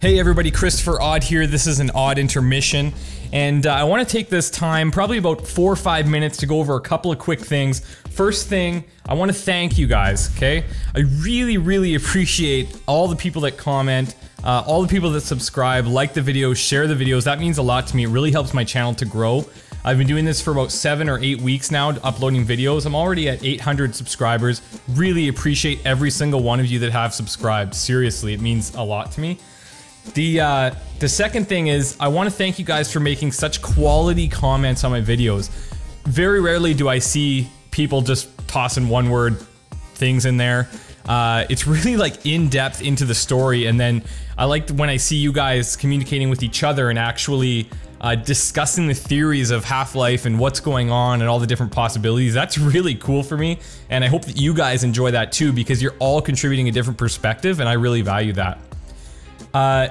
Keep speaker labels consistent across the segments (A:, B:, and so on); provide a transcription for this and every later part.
A: Hey everybody, ChristopherOdd here. This is an odd intermission, and I want to take this time, probably about 4 or 5 minutes, to go over a couple of quick things. First thing, I want to thank you guys, okay? I really appreciate all the people that comment, all the people that subscribe, like the videos, share the videos. That means a lot to me. It really helps my channel to grow. I've been doing this for about 7 or 8 weeks now, uploading videos. I'm already at 800 subscribers. Really appreciate every single one of you that have subscribed. Seriously, it means a lot to me. The second thing is, I want to thank you guys for making such quality comments on my videos. Very rarely do I see people just tossing one-word things in there. It's really like in-depth into the story, and then I like when I see you guys communicating with each other and actually discussing the theories of Half-Life and what's going on and all the different possibilities. That's really cool for me, and I hope that you guys enjoy that too, because you're all contributing a different perspective, and I really value that.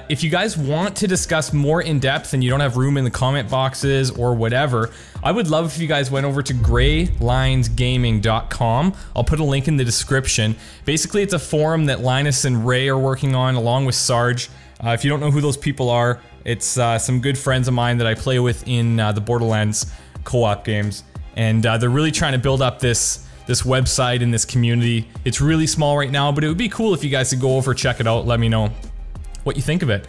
A: If you guys want to discuss more in depth and you don't have room in the comment boxes or whatever, I would love if you guys went over to greylinesgaming.com. I'll put a link in the description. Basically, it's a forum that Linus and Ray are working on along with Sarge. If you don't know who those people are, it's some good friends of mine that I play with in the Borderlands co-op games. And they're really trying to build up this website and this community. It's really small right now, but it would be cool if you guys could go over, check it out, let me know what you think of it.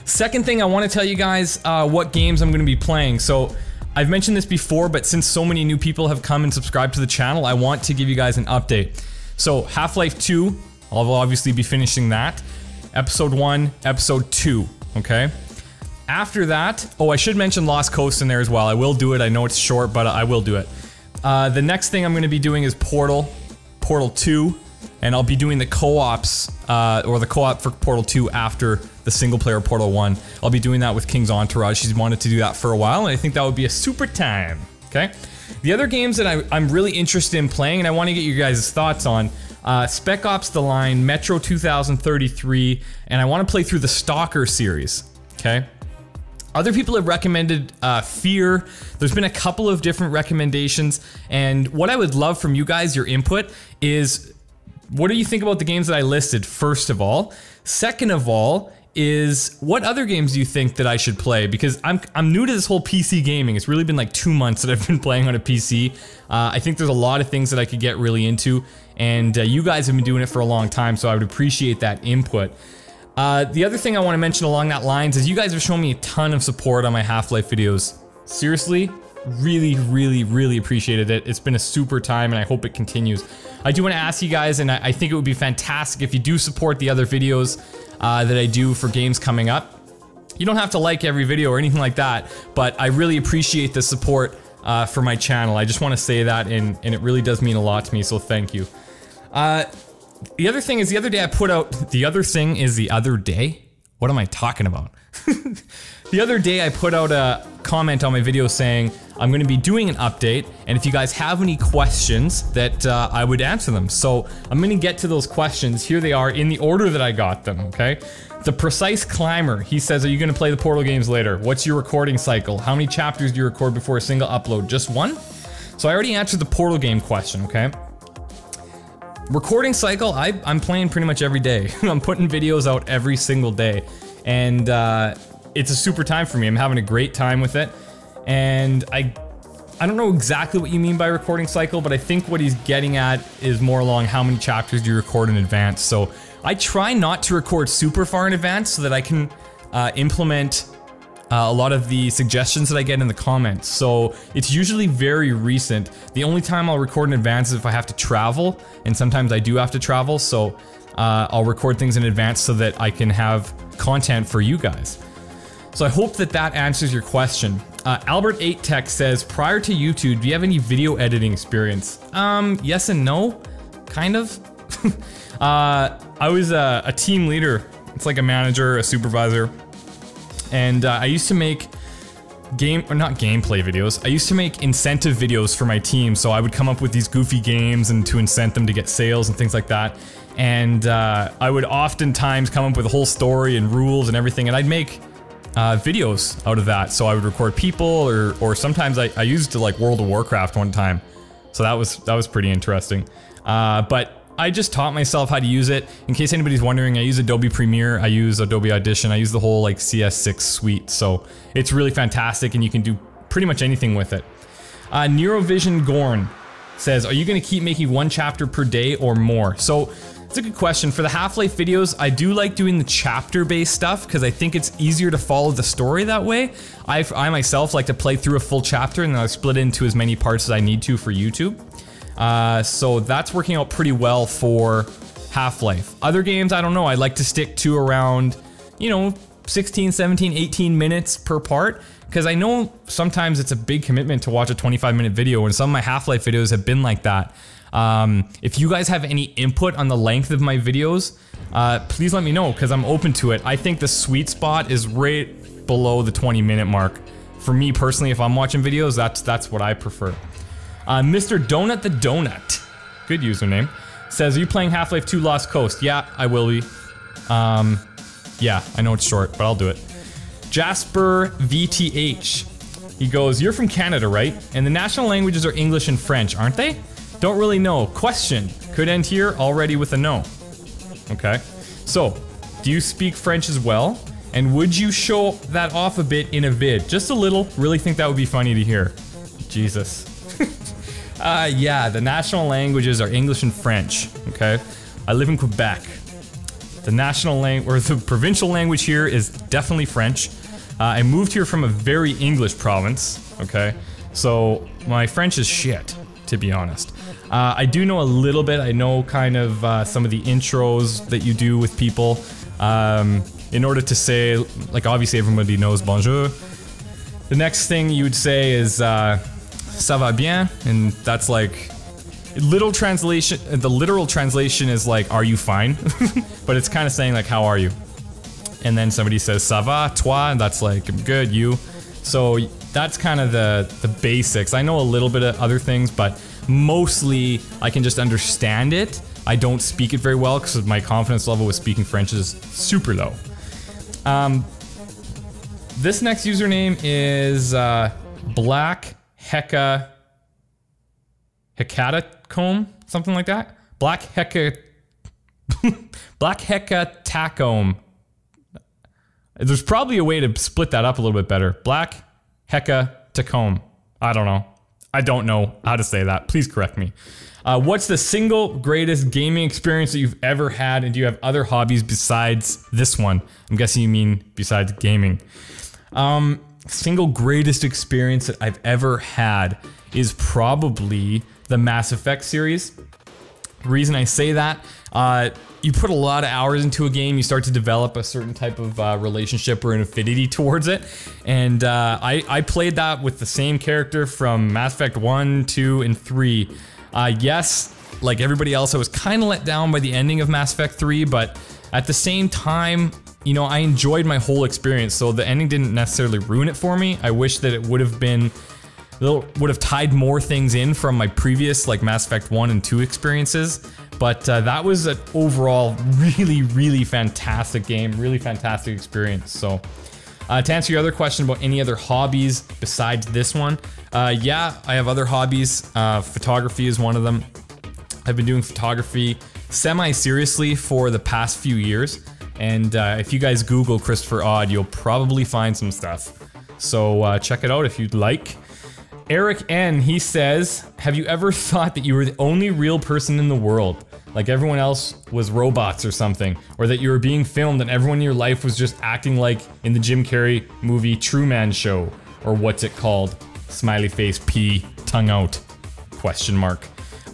A: Second thing, I want to tell you guys what games I'm going to be playing. So I've mentioned this before, but since so many new people have come and subscribed to the channel, I want to give you guys an update. So Half-Life 2, I'll obviously be finishing that. Episode 1, Episode 2, okay? After that, oh, I should mention Lost Coast in there as well. I will do it. I know it's short, but I will do it. The next thing I'm going to be doing is Portal 2. And I'll be doing the co-ops, or the co-op for Portal 2 after the single-player Portal 1. I'll be doing that with King's Entourage. She's wanted to do that for a while, and I think that would be a super time, okay? The other games that I'm really interested in playing, and I want to get you guys' thoughts on, Spec Ops: The Line, Metro 2033, and I want to play through the Stalker series, okay? Other people have recommended Fear. There's been a couple of different recommendations, and what I would love from you guys, your input, is what do you think about the games that I listed, first of all? Second of all, is what other games do you think that I should play? Because I'm new to this whole PC gaming. It's really been like 2 months that I've been playing on a PC. I think there's a lot of things that I could get really into, and you guys have been doing it for a long time, so I would appreciate that input. The other thing I want to mention along that lines is you guys have shown me a ton of support on my Half-Life videos. Seriously, really appreciated it. It's been a super time, and I hope it continues. I do want to ask you guys, and I think it would be fantastic if you do support the other videos that I do for games coming up. You don't have to like every video or anything like that, but I really appreciate the support for my channel. I just want to say that, and it really does mean a lot to me, so thank you. The other thing is, the other day I put out... The other thing is the other day? What am I talking about? The other day I put out a comment on my video saying I'm going to be doing an update, and if you guys have any questions that I would answer them. So I'm going to get to those questions. Here they are in the order that I got them, okay? The Precise Climber, he says, are you going to play the Portal games later? What's your recording cycle? How many chapters do you record before a single upload? Just one? So I already answered the Portal game question, okay? Recording cycle, I'm playing pretty much every day. I'm putting videos out every single day, and it's a super time for me. I'm having a great time with it, and I don't know exactly what you mean by recording cycle, but I think what he's getting at is more along how many chapters do you record in advance. So I try not to record super far in advance so that I can implement a lot of the suggestions that I get in the comments. So it's usually very recent. The only time I'll record in advance is if I have to travel, and sometimes I do have to travel, so I'll record things in advance so that I can have content for you guys. So I hope that that answers your question. Albert8Tech says, prior to YouTube, do you have any video editing experience? Yes and no, kind of. I was a team leader. It's like a manager, a supervisor. And I used to make not gameplay videos. I used to make incentive videos for my team, so I would come up with these goofy games and to incent them to get sales and things like that. And I would oftentimes come up with a whole story and rules and everything, and I'd make videos out of that. So I would record people, or sometimes I used to like World of Warcraft one time. So that was pretty interesting. But I just taught myself how to use it. In case anybody's wondering, I use Adobe Premiere, I use Adobe Audition, I use the whole like CS6 suite. So it's really fantastic and you can do pretty much anything with it. Neurovision Gorn says, are you gonna keep making 1 chapter per day or more? So it's a good question. For the Half-Life videos, I do like doing the chapter-based stuff because I think it's easier to follow the story that way. I myself like to play through a full chapter and then I split it into as many parts as I need to for YouTube. So that's working out pretty well for Half-Life. Other games, I don't know, I like to stick to around, you know, 16, 17, 18 minutes per part. Because I know sometimes it's a big commitment to watch a 25-minute video, and some of my Half-Life videos have been like that. If you guys have any input on the length of my videos, please let me know, because I'm open to it. I think the sweet spot is right below the 20-minute mark. For me personally, if I'm watching videos, that's what I prefer. Mr. Donut the Donut, good username, says, are you playing Half-Life 2 Lost Coast? Yeah, I will be. Yeah, I know it's short, but I'll do it. Jasper VTH, he goes, you're from Canada, right? And the national languages are English and French, aren't they? Don't really know. Question. Could end here already with a no. Okay. So, do you speak French as well? And would you show that off a bit in a vid? Just a little. Really think that would be funny to hear. Jesus. Yeah, the national languages are English and French. Okay. I live in Quebec. The national language, or the provincial language here is definitely French. I moved here from a very English province. Okay. So, my French is shit, to be honest. I do know a little bit. I know kind of some of the intros that you do with people. In order to say, like obviously everybody knows bonjour. The next thing you would say is ça va bien, and that's like literal translation. The literal translation is like, are you fine? But it's kind of saying like, how are you? And then somebody says ça va, toi, and that's like, I'm good, you. So that's kind of the basics. I know a little bit of other things, but mostly I can just understand it. I don't speak it very well because my confidence level with speaking French is super low. This next username is Black Hecka Hecatacomb, something like that. Black Hecka Tacomb. There's probably a way to split that up a little bit better. Black Hecatacomb. I don't know. I don't know how to say that. Please correct me. What's the single greatest gaming experience that you've ever had, and do you have other hobbies besides this one? I'm guessing you mean besides gaming. Single greatest experience that I've ever had is probably the Mass Effect series. The reason I say that, you put a lot of hours into a game, you start to develop a certain type of relationship or an affinity towards it, and I played that with the same character from Mass Effect 1, 2, and 3. Yes, like everybody else, I was kind of let down by the ending of Mass Effect 3, but at the same time, you know, I enjoyed my whole experience, so the ending didn't necessarily ruin it for me. I wish that it would have tied more things in from my previous, like, Mass Effect 1 and 2 experiences, but that was an overall really, really fantastic game, really fantastic experience. So, to answer your other question about any other hobbies besides this one, yeah, I have other hobbies. Photography is one of them. I've been doing photography semi-seriously for the past few years, and if you guys Google ChristopherOdd, you'll probably find some stuff. So check it out if you'd like. Eric N, he says, have you ever thought that you were the only real person in the world? Like everyone else was robots or something, or that you were being filmed and everyone in your life was just acting like in the Jim Carrey movie Truman Show, or what's it called? Smiley face P, tongue out, question mark.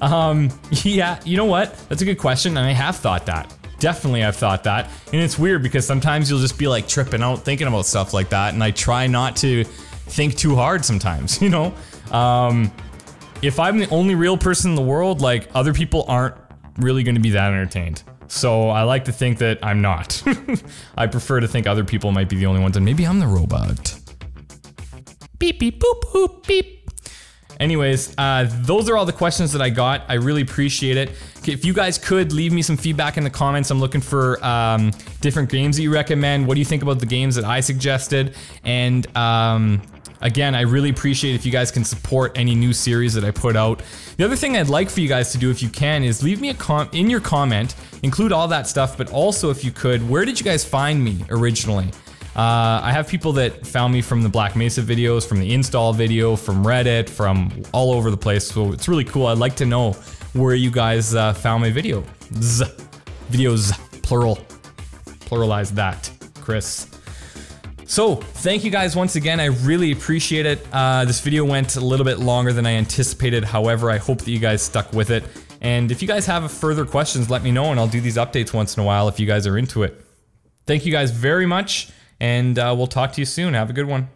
A: Yeah, you know what? That's a good question, and I have thought that. Definitely I've thought that, and it's weird because sometimes you'll just be like tripping out thinking about stuff like that, and I try not to think too hard sometimes, you know? If I'm the only real person in the world, like, other people aren't really gonna be that entertained. So I like to think that I'm not. I prefer to think other people might be the only ones, and maybe I'm the robot. Beep beep boop boop beep. Anyways, those are all the questions that I got. I really appreciate it. If you guys could leave me some feedback in the comments, I'm looking for different games that you recommend. What do you think about the games that I suggested? And Again, I really appreciate if you guys can support any new series that I put out. The other thing I'd like for you guys to do, if you can, is leave me in your comment, include all that stuff, but also if you could, where did you guys find me originally? I have people that found me from the Black Mesa videos, from the install video, from Reddit, from all over the place, so it's really cool. I'd like to know where you guys found my video. Videos, plural. Pluralize that, Chris. So, thank you guys once again, I really appreciate it. This video went a little bit longer than I anticipated, however, I hope that you guys stuck with it. And if you guys have further questions, let me know and I'll do these updates once in a while if you guys are into it. Thank you guys very much, and we'll talk to you soon. Have a good one.